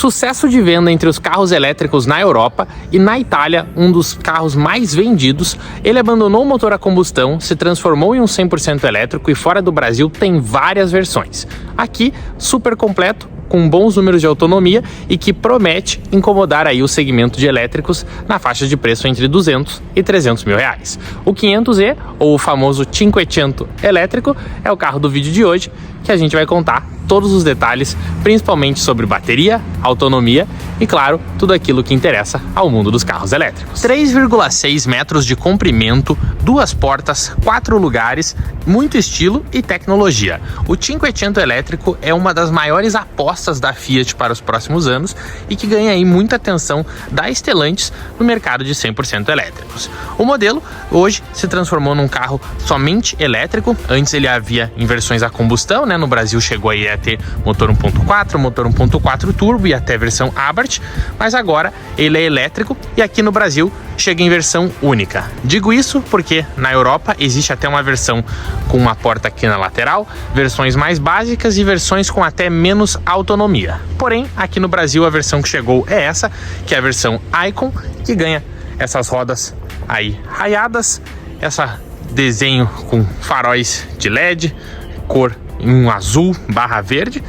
Sucesso de venda entre os carros elétricos na Europa e na Itália, um dos carros mais vendidos, ele abandonou o motor a combustão, se transformou em um 100% elétrico e fora do Brasil tem várias versões. Aqui, super completo, com bons números de autonomia e que promete incomodar aí o segmento de elétricos na faixa de preço entre 200 e 300 mil reais. O 500e, ou o famoso Cinquecento elétrico, é o carro do vídeo de hoje, que a gente vai contar todos os detalhes, principalmente sobre bateria, autonomia e, claro, tudo aquilo que interessa ao mundo dos carros elétricos. 3,6 metros de comprimento, 2 portas, 4 lugares, muito estilo e tecnologia. O Cinquecento elétrico é uma das maiores apostas da Fiat para os próximos anos e que ganha aí muita atenção da Stellantis no mercado de 100% elétricos. O modelo hoje se transformou num carro somente elétrico. Antes ele havia em versões a combustão, né? No Brasil chegou aí a ter motor 1.4, motor 1.4 turbo e até versão Abarth, mas agora ele é elétrico e aqui no Brasil chega em versão única. Digo isso porque na Europa existe até uma versão com uma porta aqui na lateral, versões mais básicas e versões com até menos autonomia. Porém, aqui no Brasil a versão que chegou é essa, que é a versão Icon, que ganha essas rodas aí raiadas, essa desenho com faróis de LED, cor em um azul barra verde,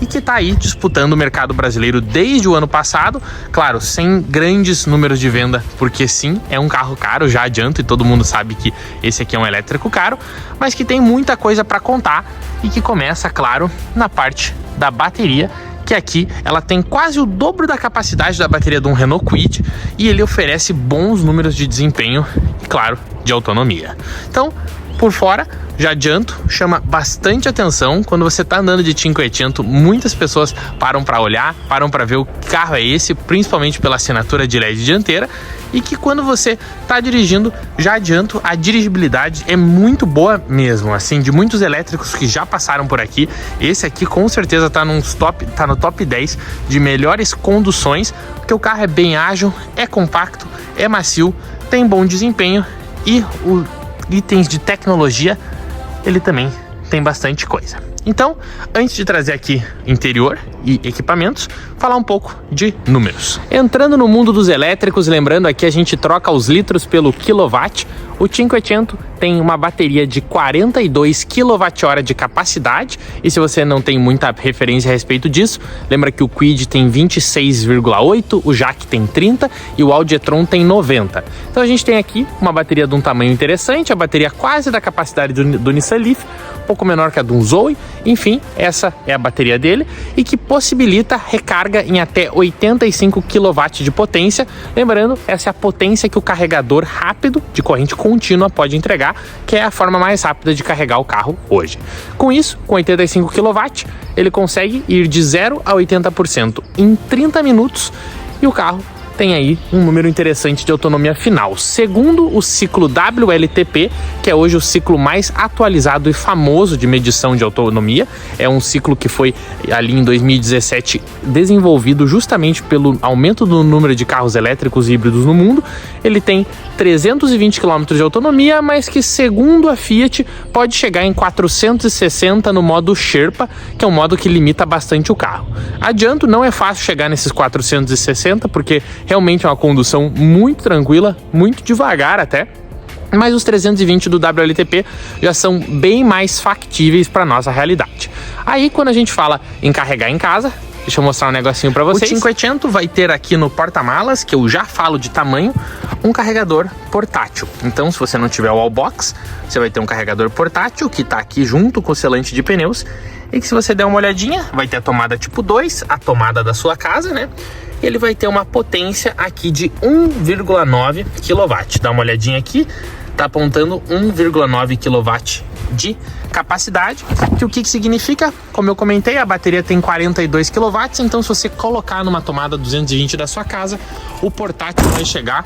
e que está aí disputando o mercado brasileiro desde o ano passado, claro, sem grandes números de venda, porque sim, é um carro caro, já adianto, e todo mundo sabe que esse aqui é um elétrico caro, mas que tem muita coisa para contar e que começa, claro, na parte da bateria, que aqui ela tem quase o dobro da capacidade da bateria de um Renault Kwid e ele oferece bons números de desempenho e, claro, de autonomia. Então, por fora, já adianto, chama bastante atenção. Quando você está andando de Cinquecento, muitas pessoas param para olhar, param para ver o que carro é esse, principalmente pela assinatura de LED dianteira, e que quando você está dirigindo, já adianto, a dirigibilidade é muito boa mesmo, assim, de muitos elétricos que já passaram por aqui. Esse aqui com certeza está no top 10 de melhores conduções, porque o carro é bem ágil, é compacto, é macio, tem bom desempenho e o itens de tecnologia, ele também tem bastante coisa. Então, antes de trazer aqui interior e equipamentos, falar um pouco de números. Entrando no mundo dos elétricos, lembrando aqui a gente troca os litros pelo quilowatt. O Cinquecento tem uma bateria de 42 kWh de capacidade, e se você não tem muita referência a respeito disso, lembra que o Kwid tem 26,8, o Jaque tem 30 e o Audi e-tron tem 90. Então a gente tem aqui uma bateria de um tamanho interessante, a bateria quase da capacidade do Nissan Leaf, um pouco menor que a de um Zoe. Enfim, essa é a bateria dele e que possibilita recarga em até 85 kW de potência. Lembrando, essa é a potência que o carregador rápido de corrente contínua pode entregar, que é a forma mais rápida de carregar o carro hoje. Com isso, com 85 kW, ele consegue ir de 0 a 80% em 30 minutos e o carro tem aí um número interessante de autonomia final. Segundo o ciclo WLTP, que é hoje o ciclo mais atualizado e famoso de medição de autonomia, é um ciclo que foi ali em 2017 desenvolvido justamente pelo aumento do número de carros elétricos e híbridos no mundo. Ele tem 320 km de autonomia, mas que segundo a Fiat pode chegar em 460 no modo Sherpa, que é um modo que limita bastante o carro. Adianto, não é fácil chegar nesses 460, porque realmente é uma condução muito tranquila, muito devagar até, mas os 320 do WLTP já são bem mais factíveis para nossa realidade. Aí quando a gente fala em carregar em casa, deixa eu mostrar um negocinho para vocês. O Cinquecento vai ter aqui no porta-malas, que eu já falo de tamanho, um carregador portátil. Então, se você não tiver o wallbox, você vai ter um carregador portátil que está aqui junto com o selante de pneus e que, se você der uma olhadinha, vai ter a tomada tipo 2, a tomada da sua casa, né? Ele vai ter uma potência aqui de 1,9 kW. Dá uma olhadinha aqui, tá apontando 1,9 kW de capacidade, que o que significa? Como eu comentei, a bateria tem 42 kW, então se você colocar numa tomada 220 da sua casa, o portátil vai chegar,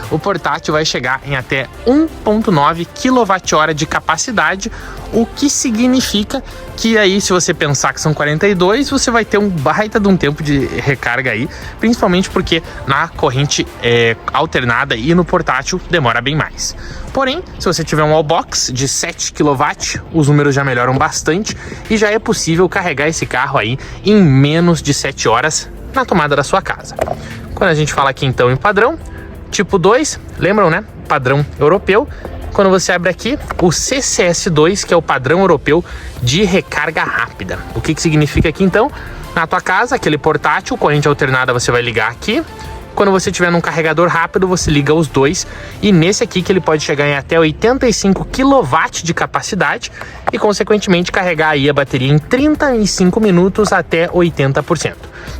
o portátil vai chegar em até 1,9 kWh de capacidade, o que significa que aí, se você pensar que são 42, você vai ter um baita de um tempo de recarga aí, principalmente porque na corrente alternada e no portátil demora bem mais. Porém, se você tiver um wallbox de 7 kW, 7, os números já melhoram bastante e já é possível carregar esse carro aí em menos de 7 horas na tomada da sua casa. Quando a gente fala aqui então em padrão, tipo 2, lembram, né? Padrão europeu. Quando você abre aqui, o CCS2, que é o padrão europeu de recarga rápida. O que significa aqui então? Na tua casa, aquele portátil, corrente alternada, você vai ligar aqui. Quando você tiver num carregador rápido, você liga os dois. E nesse aqui que ele pode chegar em até 85 kW de capacidade e, consequentemente, carregar aí a bateria em 35 minutos até 80%.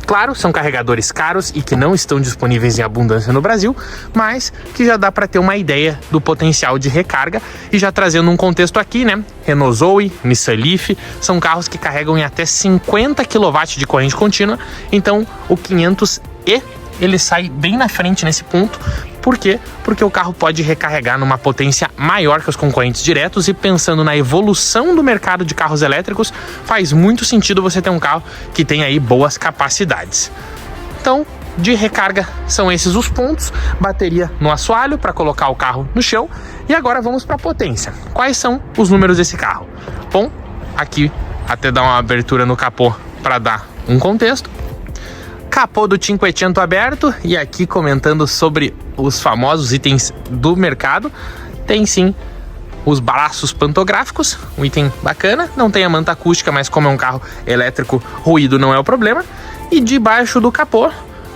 Claro, são carregadores caros e que não estão disponíveis em abundância no Brasil, mas que já dá para ter uma ideia do potencial de recarga. E já trazendo um contexto aqui, né? Renault Zoe, Nissan Leaf, são carros que carregam em até 50 kW de corrente contínua. Então, o 500e ele sai bem na frente nesse ponto. Por quê? Porque o carro pode recarregar numa potência maior que os concorrentes diretos, e pensando na evolução do mercado de carros elétricos, faz muito sentido você ter um carro que tem aí boas capacidades. Então, de recarga são esses os pontos: bateria no assoalho para colocar o carro no chão. E agora vamos para a potência. Quais são os números desse carro? Bom, aqui até dar uma abertura no capô para dar um contexto. Capô do Cinquecento aberto, e aqui comentando sobre os famosos itens do mercado, tem sim os braços pantográficos, um item bacana. Não tem a manta acústica, mas como é um carro elétrico, ruído não é o problema. E debaixo do capô,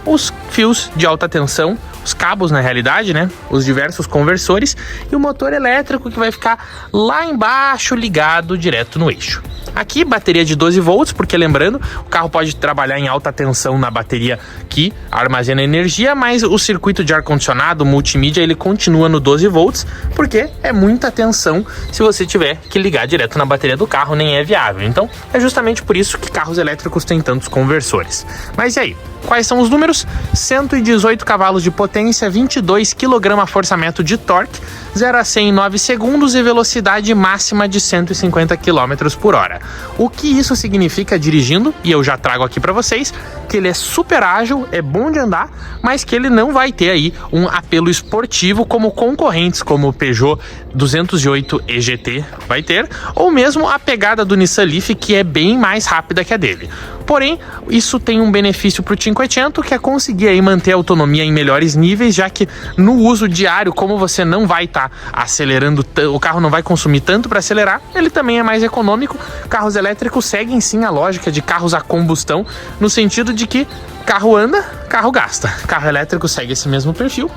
os fios de alta tensão, os cabos na realidade, né? Os diversos conversores e o motor elétrico que vai ficar lá embaixo ligado direto no eixo. Aqui, bateria de 12 volts, porque lembrando, o carro pode trabalhar em alta tensão na bateria que armazena energia, mas o circuito de ar-condicionado, multimídia, ele continua no 12 volts, porque é muita tensão se você tiver que ligar direto na bateria do carro, nem é viável. Então, é justamente por isso que carros elétricos têm tantos conversores. Mas e aí? Quais são os números? 118 cavalos de potência, 22 kgfm de torque, 0 a 100 em 9 segundos e velocidade máxima de 150 km por hora. O que isso significa dirigindo? E eu já trago aqui para vocês que ele é super ágil, é bom de andar, mas que ele não vai ter aí um apelo esportivo como concorrentes como o Peugeot 208 EGT vai ter, ou mesmo a pegada do Nissan Leaf, que é bem mais rápida que a dele. Porém, isso tem um benefício para o Cinquecento, que é conseguir aí manter a autonomia em melhores níveis, já que no uso diário, como você não vai estar acelerando, o carro não vai consumir tanto para acelerar, ele também é mais econômico. Carros elétricos seguem sim a lógica de carros a combustão, no sentido de que carro anda, carro gasta. Carro elétrico segue esse mesmo perfil.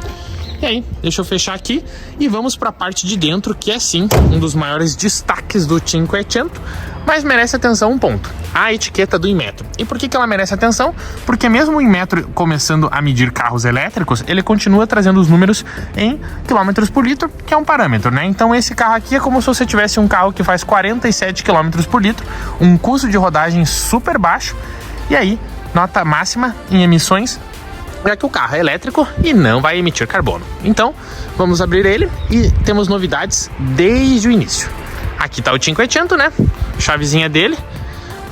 E aí, deixa eu fechar aqui e vamos para a parte de dentro, que é sim um dos maiores destaques do Cinquecento, mas merece atenção um ponto: a etiqueta do Inmetro. E por que ela merece atenção? Porque mesmo o Inmetro começando a medir carros elétricos, ele continua trazendo os números em quilômetros por litro, que é um parâmetro, né? Então esse carro aqui é como se você tivesse um carro que faz 47 km por litro, um custo de rodagem super baixo, e aí, nota máxima em emissões, já que o carro é elétrico e não vai emitir carbono. Então, vamos abrir ele e temos novidades desde o início. Aqui está o Cinquecento, né? Chavezinha dele,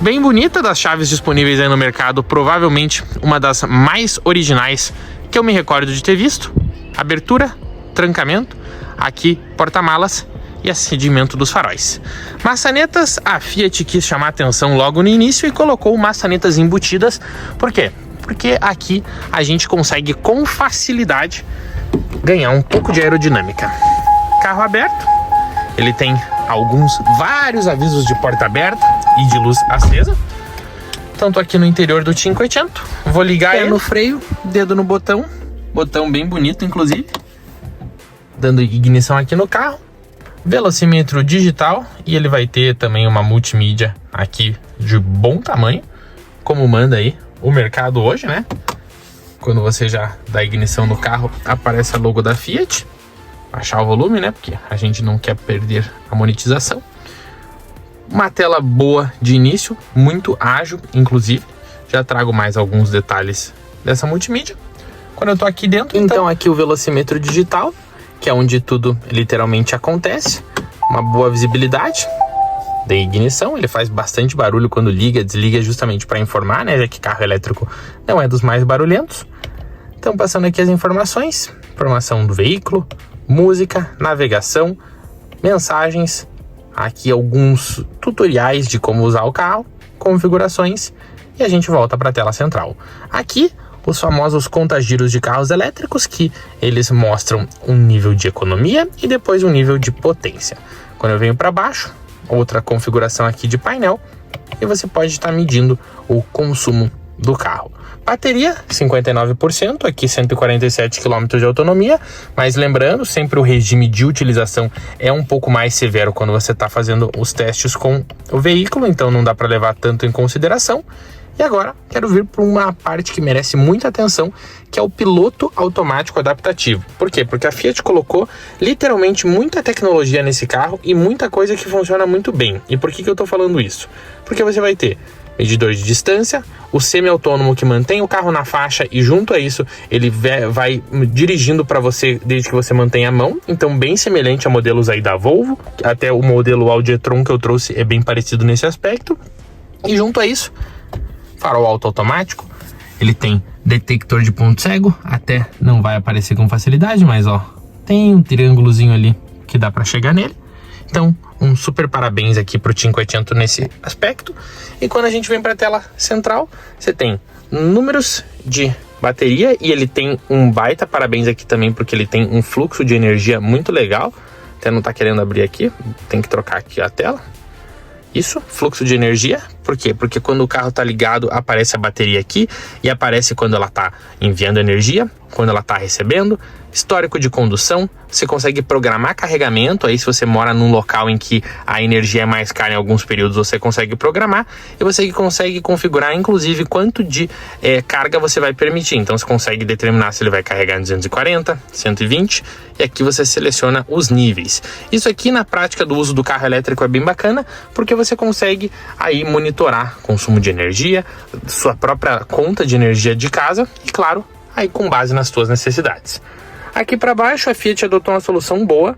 bem bonita, das chaves disponíveis aí no mercado, provavelmente uma das mais originais que eu me recordo de ter visto. Abertura, trancamento, aqui porta-malas e acendimento dos faróis. Maçanetas, a Fiat quis chamar atenção logo no início e colocou maçanetas embutidas. Por quê? Porque aqui a gente consegue com facilidade ganhar um pouco de aerodinâmica. Carro aberto, ele tem vários avisos de porta aberta e de luz acesa, tanto aqui no interior do Cinquecento. Vou ligar ele no freio, dedo no botão bem bonito inclusive, dando ignição aqui no carro. Velocímetro digital, e ele vai ter também uma multimídia aqui de bom tamanho, como manda aí o mercado hoje, né? Quando você já dá ignição no carro, aparece a logo da Fiat. Baixar o volume, né? Porque a gente não quer perder a monetização. Uma tela boa de início, muito ágil, inclusive. Já trago mais alguns detalhes dessa multimídia quando eu tô aqui dentro. Então aqui o velocímetro digital, que é onde tudo literalmente acontece. Uma boa visibilidade. Da ignição, ele faz bastante barulho quando liga, desliga, justamente para informar, né? Já que carro elétrico não é dos mais barulhentos. Então, passando aqui as informações: informação do veículo, música, navegação, mensagens, aqui alguns tutoriais de como usar o carro, configurações, e a gente volta para a tela central. Aqui, os famosos contagiros de carros elétricos, que eles mostram um nível de economia e depois um nível de potência. Quando eu venho para baixo, outra configuração aqui de painel, e você pode estar medindo o consumo do carro. Bateria, 59%, aqui 147 km de autonomia, mas lembrando, sempre o regime de utilização é um pouco mais severo quando você está fazendo os testes com o veículo, então não dá para levar tanto em consideração. E agora, quero vir para uma parte que merece muita atenção, que é o piloto automático adaptativo. Por quê? Porque a Fiat colocou literalmente muita tecnologia nesse carro e muita coisa que funciona muito bem. E por que eu estou falando isso? Porque você vai ter medidor de distância, o semi-autônomo que mantém o carro na faixa e junto a isso ele vai dirigindo para você desde que você mantenha a mão, então bem semelhante a modelos aí da Volvo, até o modelo Audi e-tron que eu trouxe é bem parecido nesse aspecto. E junto a isso, farol automático, ele tem detector de ponto cego, até não vai aparecer com facilidade, mas ó, tem um triângulozinho ali que dá para chegar nele. Então, um super parabéns aqui pro Cinquecento nesse aspecto. E quando a gente vem para a tela central, você tem números de bateria e ele tem um baita parabéns aqui também, porque ele tem um fluxo de energia muito legal. Até não tá querendo abrir aqui, tem que trocar aqui a tela. Isso, fluxo de energia. Por quê? Porque quando o carro está ligado, aparece a bateria aqui e aparece quando ela está enviando energia, quando ela está recebendo, histórico de condução, você consegue programar carregamento, aí se você mora num local em que a energia é mais cara em alguns períodos, você consegue programar e você consegue configurar inclusive quanto de carga você vai permitir. Então você consegue determinar se ele vai carregar em 240, 120 e aqui você seleciona os níveis. Isso aqui na prática do uso do carro elétrico é bem bacana, porque você consegue aí monitorar consumo de energia, sua própria conta de energia de casa e claro, aí com base nas suas necessidades. Aqui para baixo a Fiat adotou uma solução boa,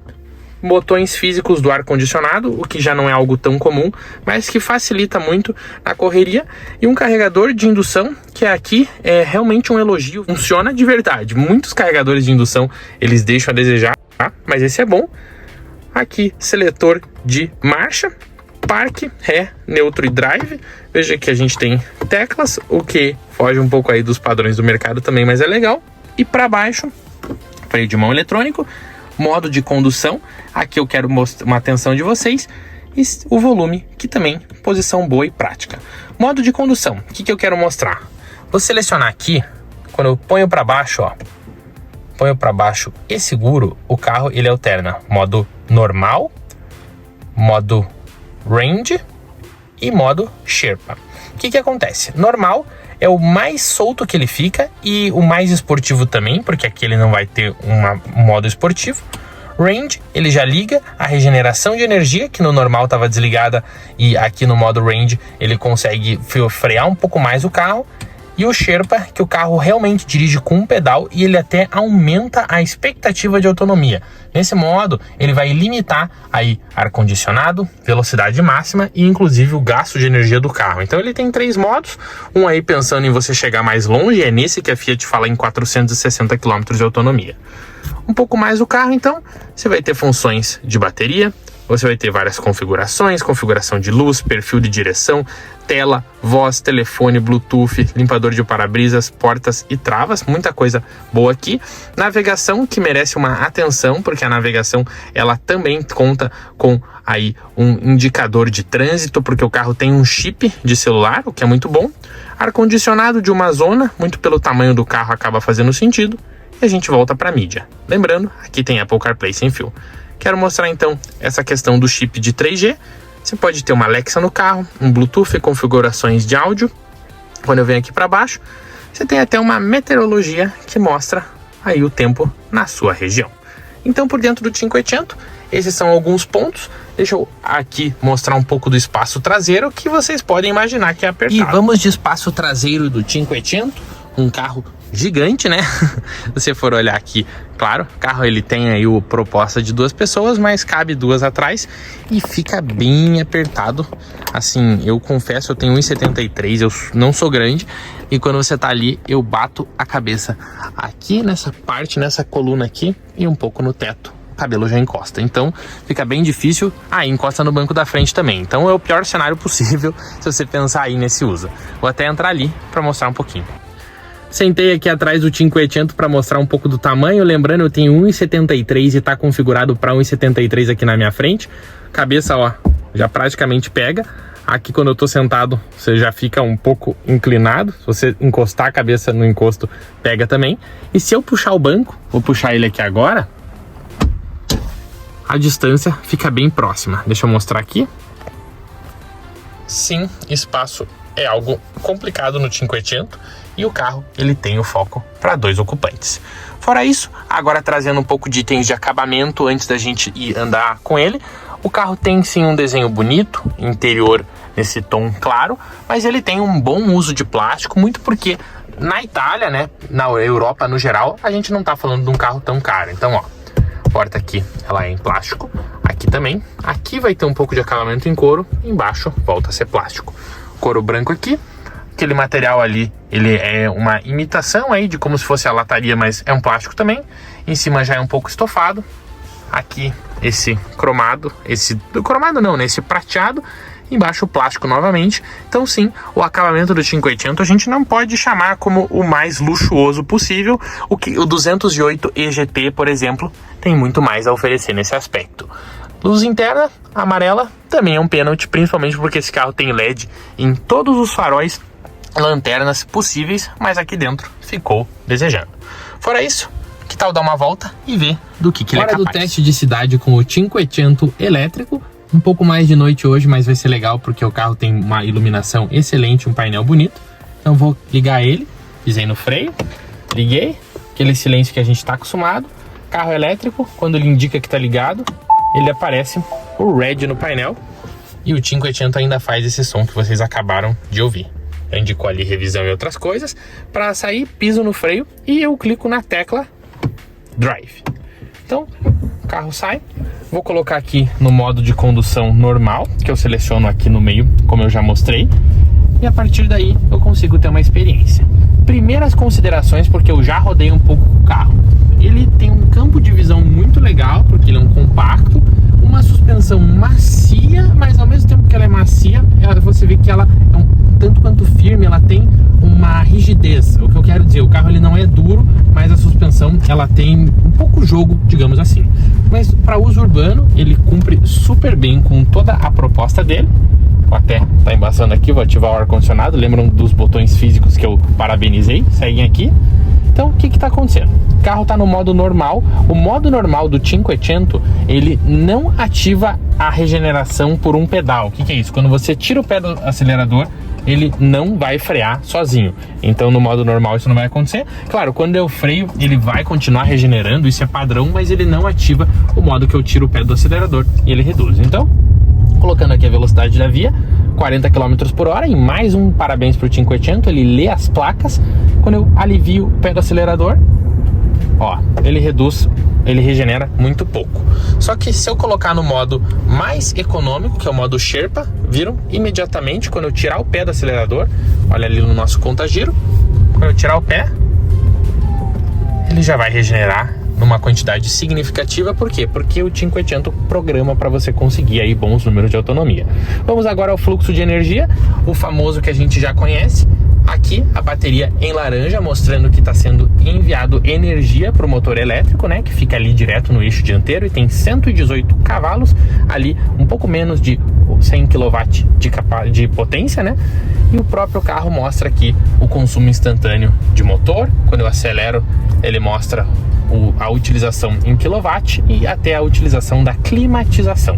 botões físicos do ar-condicionado, o que já não é algo tão comum, mas que facilita muito na correria, e um carregador de indução, que aqui é realmente um elogio, funciona de verdade. Muitos carregadores de indução eles deixam a desejar, tá? Mas esse é bom. Aqui, seletor de marcha, parque, ré, neutro e drive. Veja que a gente tem teclas, o que foge um pouco aí dos padrões do mercado também, mas é legal. E para baixo, freio de mão eletrônico, modo de condução, aqui eu quero mostrar uma atenção de vocês, e o volume, que também posição boa e prática. Modo de condução, o que eu quero mostrar? Vou selecionar aqui, quando eu ponho para baixo, ó, ponho para baixo e seguro, o carro ele alterna modo normal, modo range e modo Sherpa. O que acontece? Normal é o mais solto que ele fica e o mais esportivo também, porque aqui ele não vai ter um modo esportivo. Range, ele já liga a regeneração de energia, que no normal estava desligada, e aqui no modo Range ele consegue frear um pouco mais o carro. E o Sherpa, que o carro realmente dirige com um pedal e ele até aumenta a expectativa de autonomia. Nesse modo, ele vai limitar aí ar-condicionado, velocidade máxima e inclusive o gasto de energia do carro. Então ele tem 3 modos, um aí pensando em você chegar mais longe, é nesse que a Fiat fala em 460 km de autonomia. Um pouco mais o carro, então, você vai ter funções de bateria, você vai ter várias configurações, configuração de luz, perfil de direção, tela, voz, telefone, Bluetooth, limpador de para-brisas, portas e travas, muita coisa boa aqui. Navegação que merece uma atenção, porque a navegação ela também conta com aí um indicador de trânsito, porque o carro tem um chip de celular, o que é muito bom. Ar-condicionado de uma zona, muito pelo tamanho do carro acaba fazendo sentido. E a gente volta para a mídia. Lembrando, aqui tem Apple CarPlay sem fio. Quero mostrar então essa questão do chip de 3G. Você pode ter uma Alexa no carro, um Bluetooth e configurações de áudio. Quando eu venho aqui para baixo, você tem até uma meteorologia que mostra aí o tempo na sua região. Então, por dentro do Cinquecento, esses são alguns pontos. Deixa eu aqui mostrar um pouco do espaço traseiro, que vocês podem imaginar que é apertado. E vamos de espaço traseiro do Cinquecento, um carro gigante, né? Se você for olhar aqui, claro, o carro ele tem aí o proposta de 2 pessoas, mas cabe 2 atrás e fica bem apertado. Assim, eu confesso, eu tenho 1,73, eu não sou grande e quando você tá ali, eu bato a cabeça aqui nessa parte, nessa coluna aqui e um pouco no teto o cabelo já encosta. Então fica bem difícil. Encosta no banco da frente também. Então é o pior cenário possível se você pensar aí nesse uso. Vou até entrar ali para mostrar um pouquinho. Sentei aqui atrás do 500 para mostrar um pouco do tamanho. Lembrando, eu tenho 1,73 e está configurado para 1,73 aqui na minha frente. Cabeça, ó, já praticamente pega. Aqui quando eu tô sentado, você já fica um pouco inclinado. Se você encostar a cabeça no encosto, pega também. E se eu puxar o banco, vou puxar ele aqui agora, a distância fica bem próxima. Deixa eu mostrar aqui. Sim, espaço é algo complicado no 500 e o carro ele tem o foco para 2 ocupantes. Fora isso, agora trazendo um pouco de itens de acabamento antes da gente ir andar com ele. O carro tem sim um desenho bonito, interior nesse tom claro, mas ele tem um bom uso de plástico, muito porque na Itália, né, na Europa no geral, a gente não tá falando de um carro tão caro. Então, ó, a porta aqui, ela é em plástico, aqui também. Aqui vai ter um pouco de acabamento em couro, embaixo volta a ser plástico. Couro branco aqui, aquele material ali, ele é uma imitação aí de como se fosse a lataria, mas é um plástico também. Em cima já é um pouco estofado. Aqui esse cromado, esse prateado, embaixo o plástico novamente. Então sim, o acabamento do 500 a gente não pode chamar como o mais luxuoso possível. O 208 EGT, por exemplo, tem muito mais a oferecer nesse aspecto. Luz interna, amarela, também é um pênalti, principalmente porque esse carro tem LED em todos os faróis, lanternas possíveis, mas aqui dentro ficou desejando. Fora isso, que tal dar uma volta e ver do que ele é capaz? Hora do teste de cidade com o 500 elétrico. Um pouco mais de noite hoje, mas vai ser legal porque o carro tem uma iluminação excelente, um painel bonito. Então vou ligar ele, pisei no freio, liguei, aquele silêncio que a gente está acostumado. Carro elétrico, quando ele indica que está ligado, ele aparece o red no painel e o 500 ainda faz esse som que vocês acabaram de ouvir. Eu indico ali revisão e outras coisas. Para sair, piso no freio e eu clico na tecla Drive. Então, o carro sai. Vou colocar aqui no modo de condução normal, que eu seleciono aqui no meio, como eu já mostrei. E a partir daí eu consigo ter uma experiência. Primeiras considerações, porque eu já rodei um pouco o carro. Ele tem um campo de visão muito legal, porque ele é um compacto. Uma suspensão macia, mas ao mesmo tempo que ela é macia, você vê que ela é um tanto quanto firme, ela tem uma rigidez. O que eu quero dizer, o carro ele não é duro, mas a suspensão ela tem um pouco jogo, digamos assim. Mas para uso urbano, ele cumpre super bem com toda a proposta dele. Vou até tá embaçando aqui, vou ativar o ar-condicionado. Lembram dos botões físicos que eu parabenizei? Seguem aqui. Então, o que está acontecendo? O carro está no modo normal. O modo normal do 500, ele não ativa a regeneração por um pedal. O que é isso? Quando você tira o pé do acelerador, ele não vai frear sozinho. Então, no modo normal, isso não vai acontecer. Claro, quando eu freio, ele vai continuar regenerando, isso é padrão, mas ele não ativa o modo que eu tiro o pé do acelerador e ele reduz. Então, colocando aqui a velocidade da via, 40 km por hora, e mais um parabéns para o 500, ele lê as placas. Quando eu alivio o pé do acelerador, ó, ele reduz, ele regenera muito pouco. Só que se eu colocar no modo mais econômico, que é o modo Sherpa, viram? Imediatamente, quando eu tirar o pé do acelerador, olha ali no nosso conta-giro, quando eu tirar o pé, ele já vai regenerar numa quantidade significativa. Por quê? Porque o 500 programa para você conseguir aí bons números de autonomia. Vamos agora ao fluxo de energia, o famoso que a gente já conhece. Aqui a bateria em laranja mostrando que está sendo enviado energia para o motor elétrico, né, que fica ali direto no eixo dianteiro e tem 118 cavalos, ali um pouco menos de 100 kW de potência, né? E o próprio carro mostra aqui o consumo instantâneo de motor. Quando eu acelero, ele mostra a utilização em quilowatt e até a utilização da climatização.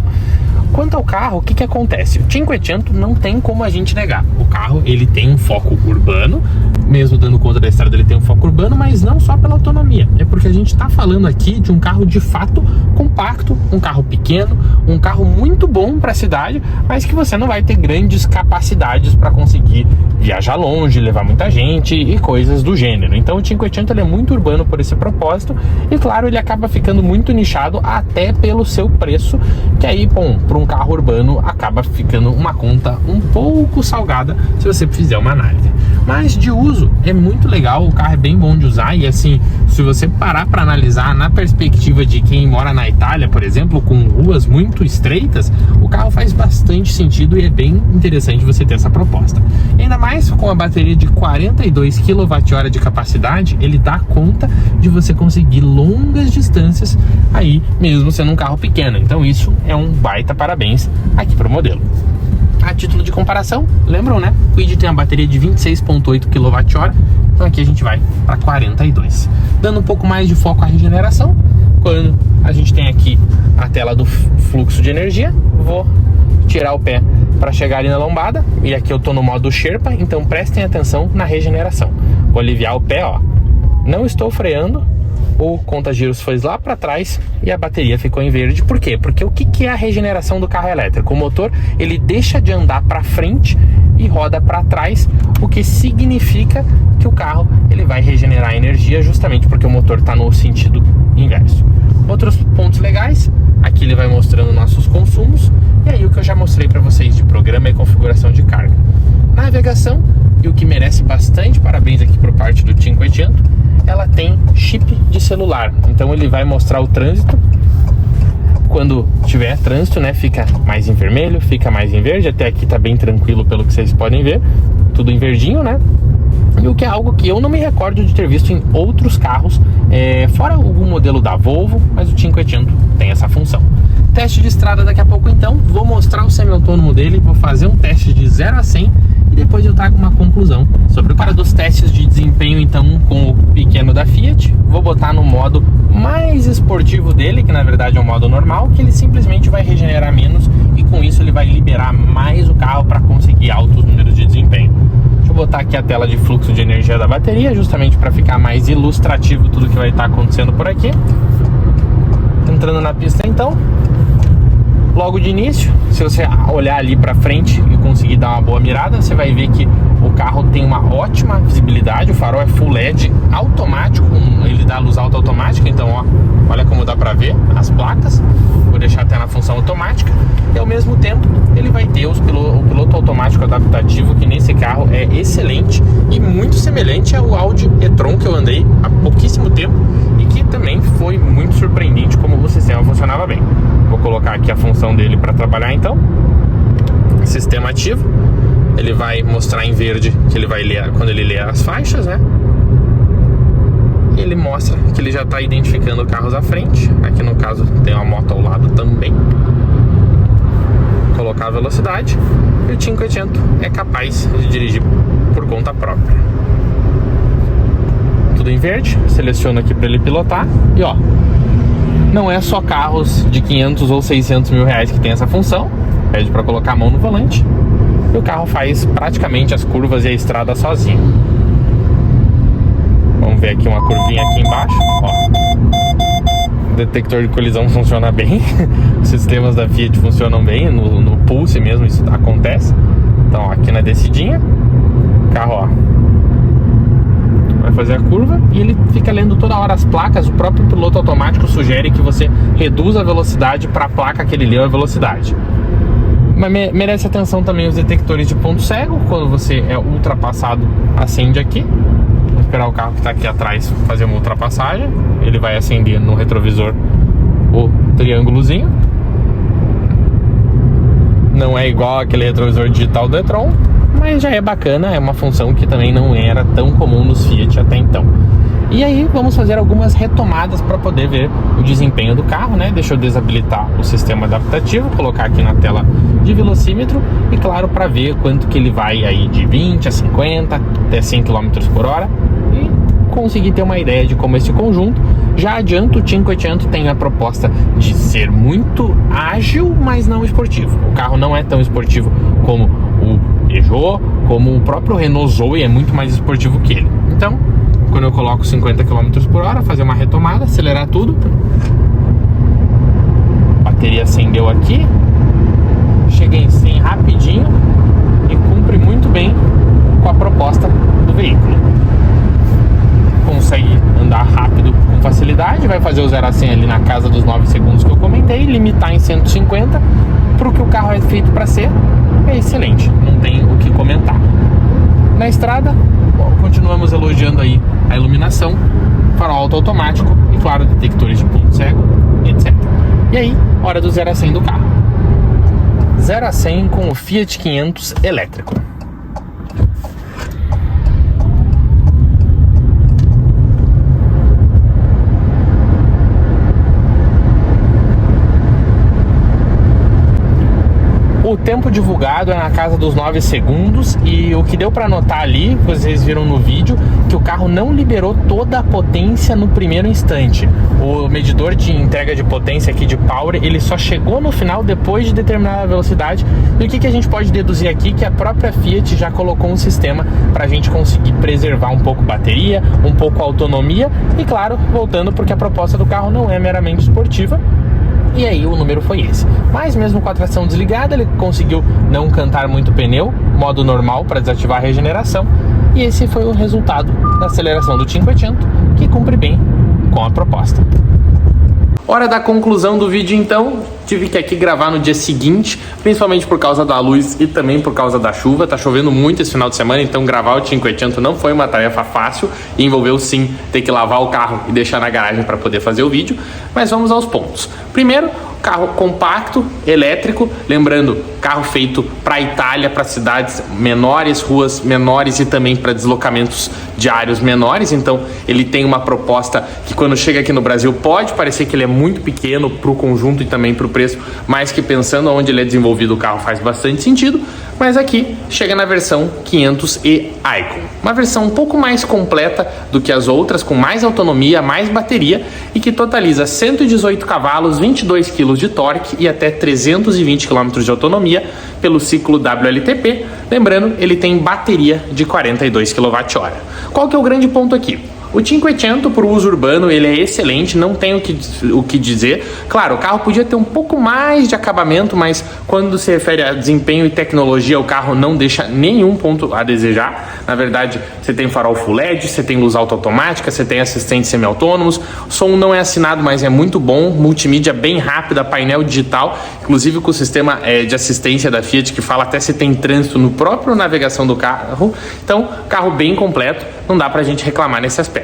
Quanto ao carro, o que acontece? O 500 não tem como a gente negar. O carro ele tem um foco urbano, mesmo dando conta da estrada ele tem um foco urbano, mas não só pela autonomia. É porque a gente está falando aqui de um carro de fato compacto, um carro pequeno, um carro muito bom para a cidade, mas que você não vai ter grandes capacidades para conseguir viajar longe, levar muita gente e coisas do gênero. Então o 500 ele é muito urbano por esse propósito e claro, ele acaba ficando muito nichado até pelo seu preço, que aí, bom, para um carro urbano acaba ficando uma conta um pouco salgada se você fizer uma análise. Mas de uso, uso é muito legal, o carro é bem bom de usar e assim, se você parar para analisar na perspectiva de quem mora na Itália, por exemplo, com ruas muito estreitas, o carro faz bastante sentido e é bem interessante você ter essa proposta. Ainda mais com a bateria de 42 kWh de capacidade, ele dá conta de você conseguir longas distâncias aí, mesmo sendo um carro pequeno. Então isso é um baita parabéns aqui para o modelo. A título de comparação, lembram, né? O Kwid tem a bateria de 26,8 kWh, então aqui a gente vai para 42. Dando um pouco mais de foco à regeneração, quando a gente tem aqui a tela do fluxo de energia, vou tirar o pé para chegar ali na lombada, e aqui eu tô no modo Sherpa, então prestem atenção na regeneração. Vou aliviar o pé, ó. Não estou freando, o conta-giros foi lá para trás e a bateria ficou em verde. Por quê? Porque o que é a regeneração do carro elétrico? O motor, ele deixa de andar para frente e roda para trás, o que significa que o carro ele vai regenerar energia justamente porque o motor está no sentido inverso. Outros pontos legais, aqui ele vai mostrando nossos consumos e aí o que eu já mostrei para vocês de programa e configuração de carga. Navegação, e o que merece bastante parabéns aqui por parte do 500, ela tem chip de celular, então ele vai mostrar o trânsito. Quando tiver trânsito, né, fica mais em vermelho, fica mais em verde. Até aqui tá bem tranquilo pelo que vocês podem ver, tudo em verdinho, né? E o que é algo que eu não me recordo de ter visto em outros carros, fora algum modelo da Volvo, mas o 500 tem essa função. Teste de estrada daqui a pouco, então vou mostrar o semi-autônomo dele, vou fazer um teste de 0 a 100 e depois eu trago uma conclusão sobre o cara dos testes de desempenho, então, com o pequeno da Fiat. Vou botar no modo mais esportivo dele, que na verdade é o modo normal, que ele simplesmente vai regenerar menos e com isso ele vai liberar mais o carro para conseguir altos números de desempenho. Deixa eu botar aqui a tela de fluxo de energia da bateria, justamente para ficar mais ilustrativo tudo que vai estar acontecendo por aqui. Entrando na pista então, logo de início, se você olhar ali para frente e conseguir dar uma boa mirada, você vai ver que o carro tem uma ótima visibilidade, o farol é full LED automático, ele dá luz alta automática, então ó, olha como dá para ver as placas. Vou deixar até na função automática e ao mesmo tempo ele vai ter o piloto automático adaptativo, que nesse carro é excelente e muito semelhante ao Audi e-tron que eu andei há pouquíssimo tempo e que também foi muito surpreendente como o sistema funcionava bem. Vou colocar aqui a função dele para trabalhar então. Sistema ativo, ele vai mostrar em verde que ele vai ler quando ele lê as faixas, né? E ele mostra que ele já está identificando carros à frente. Aqui no caso tem uma moto ao lado também. Colocar a velocidade e o 500 é capaz de dirigir por conta própria. Tudo em verde, seleciono aqui para ele pilotar e ó, não é só carros de 500 ou 600 mil reais que tem essa função. Pede para colocar a mão no volante e o carro faz praticamente as curvas e a estrada sozinho. Vamos ver aqui uma curvinha aqui embaixo, ó. O detector de colisão funciona bem. Os sistemas da Fiat funcionam bem, no Pulse mesmo isso acontece. Então ó, aqui na descidinha, o carro ó, vai fazer a curva e ele fica lendo toda hora as placas. O próprio piloto automático sugere que você reduza a velocidade para a placa que ele leu a velocidade. Mas merece atenção também os detectores de ponto cego. Quando você é ultrapassado, acende aqui. Vou esperar o carro que está aqui atrás fazer uma ultrapassagem. Ele vai acender no retrovisor o triângulozinho. Não é igual aquele retrovisor digital do e-tron, mas já é bacana, é uma função que também não era tão comum nos Fiat até então. E aí vamos fazer algumas retomadas para poder ver o desempenho do carro, né? Deixa eu desabilitar o sistema adaptativo, colocar aqui na tela de velocímetro e claro, para ver quanto que ele vai aí de 20 a 50 até 100 km por hora e conseguir ter uma ideia de como esse conjunto. Já adianto, o 500 tem a proposta de ser muito ágil, mas não esportivo. O carro não é tão esportivo como o Peugeot, como o próprio Renault Zoe é muito mais esportivo que ele. Então, quando eu coloco 50 km por hora, fazer uma retomada, acelerar tudo. A bateria acendeu aqui. Cheguei em 100 rapidinho e cumpre muito bem com a proposta do veículo. Consegue andar rápido com facilidade, vai fazer o 0 a 100 ali na casa dos 9 segundos que eu comentei, limitar em 150 para o que o carro é feito para ser, é excelente, não tem o que comentar. Na estrada, continuamos elogiando aí a iluminação, farol automático e, claro, detectores de ponto cego, etc. E aí, hora do 0 a 100 do carro. 0 a 100 com o Fiat 500 elétrico. O tempo divulgado é na casa dos 9 segundos e o que deu para notar ali, vocês viram no vídeo, que o carro não liberou toda a potência no primeiro instante. O medidor de entrega de potência aqui de power, ele só chegou no final depois de determinada velocidade. E o que a gente pode deduzir aqui? Que a própria Fiat já colocou um sistema para a gente conseguir preservar um pouco a bateria, um pouco a autonomia e, claro, voltando porque a proposta do carro não é meramente esportiva. E aí o número foi esse. Mas mesmo com a tração desligada, ele conseguiu não cantar muito pneu, modo normal para desativar a regeneração. E esse foi o resultado da aceleração do 500, que cumpre bem com a proposta. Hora da conclusão do vídeo então. Tive que aqui gravar no dia seguinte, principalmente por causa da luz e também por causa da chuva. Tá chovendo muito esse final de semana, então gravar o 500 não foi uma tarefa fácil e envolveu sim ter que lavar o carro e deixar na garagem para poder fazer o vídeo. Mas vamos aos pontos. Primeiro, carro compacto, elétrico, lembrando, carro feito para Itália, para cidades menores, ruas menores e também para deslocamentos diários menores. Então ele tem uma proposta que quando chega aqui no Brasil pode parecer que ele é muito pequeno para o conjunto e também para o preço, mas que pensando onde ele é desenvolvido o carro faz bastante sentido. Mas aqui chega na versão 500e Icon, uma versão um pouco mais completa do que as outras, com mais autonomia, mais bateria e que totaliza 118 cavalos, 22 kg de torque e até 320 km de autonomia pelo ciclo WLTP. Lembrando, ele tem bateria de 42 kWh. Qual que é o grande ponto aqui? O 500 para o uso urbano ele é excelente, não tem o que dizer. Claro, o carro podia ter um pouco mais de acabamento, mas quando se refere a desempenho e tecnologia, o carro não deixa nenhum ponto a desejar. Na verdade, você tem farol Full LED, você tem luz automática, você tem assistentes semi-autônomos. O som não é assinado, mas é muito bom. Multimídia bem rápida, painel digital, inclusive com o sistema de assistência da Fiat, que fala até se tem trânsito no próprio navegação do carro. Então, carro bem completo, não dá pra gente reclamar nesse aspecto.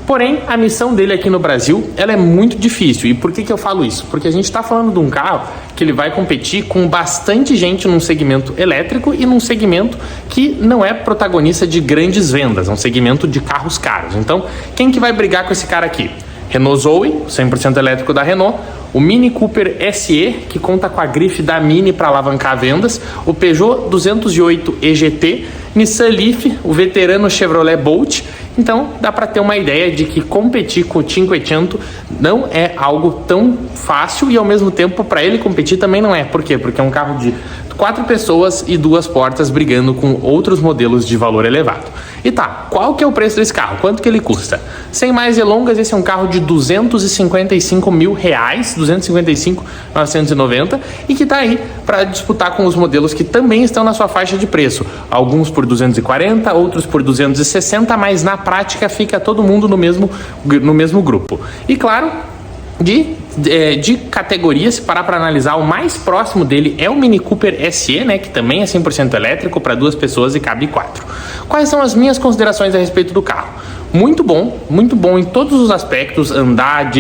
Porém, a missão dele aqui no Brasil, ela é muito difícil. E por que eu falo isso? Porque a gente está falando de um carro que ele vai competir com bastante gente num segmento elétrico e num segmento que não é protagonista de grandes vendas, é um segmento de carros caros. Então, quem que vai brigar com esse cara aqui? Renault Zoe, 100% elétrico da Renault, o Mini Cooper SE, que conta com a grife da Mini para alavancar vendas, o Peugeot 208 EGT, Nissan Leaf, o veterano Chevrolet Bolt. Então dá para ter uma ideia de que competir com o 500 não é algo tão fácil e ao mesmo tempo para ele competir também não é. Por quê? Porque é um carro de 4 pessoas e 2 portas brigando com outros modelos de valor elevado. E tá, qual que é o preço desse carro? Quanto que ele custa? Sem mais delongas, esse é um carro de R$255 mil, 255.990, e que tá aí para disputar com os modelos que também estão na sua faixa de preço. Alguns por 240, outros por 260, mas na prática fica todo mundo no mesmo grupo. E claro, de categoria, se parar para analisar, o mais próximo dele é o Mini Cooper SE, né, que também é 100% elétrico para 2 pessoas e cabe 4. Quais são as minhas considerações a respeito do carro? Muito bom em todos os aspectos, andar,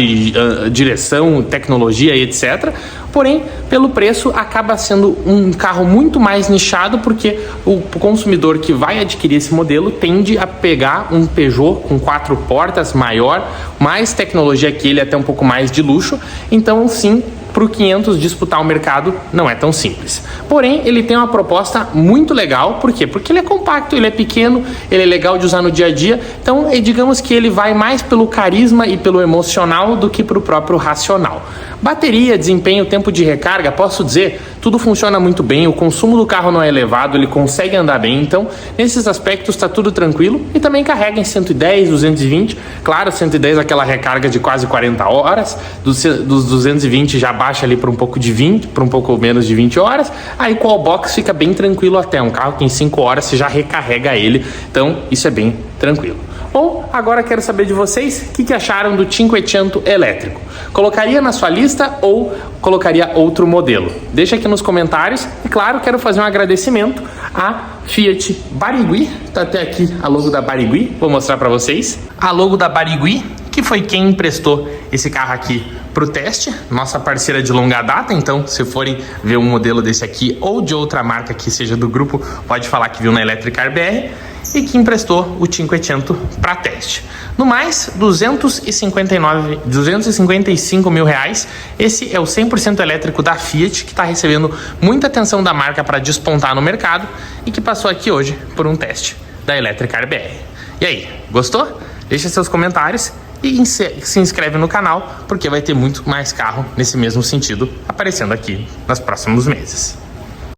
direção, tecnologia e etc. Porém, pelo preço, acaba sendo um carro muito mais nichado, porque o consumidor que vai adquirir esse modelo tende a pegar um Peugeot com 4 portas maior, mais tecnologia que ele, até um pouco mais de luxo. Então, sim, para o 500 disputar o mercado não é tão simples. Porém, ele tem uma proposta muito legal. Por quê? Porque ele é compacto, ele é pequeno, ele é legal de usar no dia a dia. Então, digamos que ele vai mais pelo carisma e pelo emocional do que para o próprio racional. Bateria, desempenho, tempo de recarga, posso dizer, tudo funciona muito bem, o consumo do carro não é elevado, ele consegue andar bem, então nesses aspectos está tudo tranquilo. E também carrega em 110, 220, claro, 110 aquela recarga de quase 40 horas, dos 220 já baixa ali para um pouco de 20, para um pouco menos de 20 horas, aí com o box fica bem tranquilo até, um carro que em 5 horas você já recarrega ele, então isso é bem tranquilo. Ou agora quero saber de vocês o que acharam do Cinquecento elétrico. Colocaria na sua lista ou colocaria outro modelo? Deixa aqui nos comentários. E claro, quero fazer um agradecimento à Fiat Barigui. Tá até aqui a logo da Barigui, vou mostrar para vocês. A logo da Barigui, que foi quem emprestou esse carro aqui para o teste, nossa parceira de longa data. Então, se forem ver um modelo desse aqui ou de outra marca que seja do grupo, pode falar que viu na Electricar BR, e que emprestou o Cinquecento para teste. No mais, 255 mil reais. Esse é o 100% elétrico da Fiat, que está recebendo muita atenção da marca para despontar no mercado e que passou aqui hoje por um teste da Electricar BR. E aí, gostou? Deixa seus comentários e se inscreve no canal, porque vai ter muito mais carro nesse mesmo sentido aparecendo aqui nos próximos meses.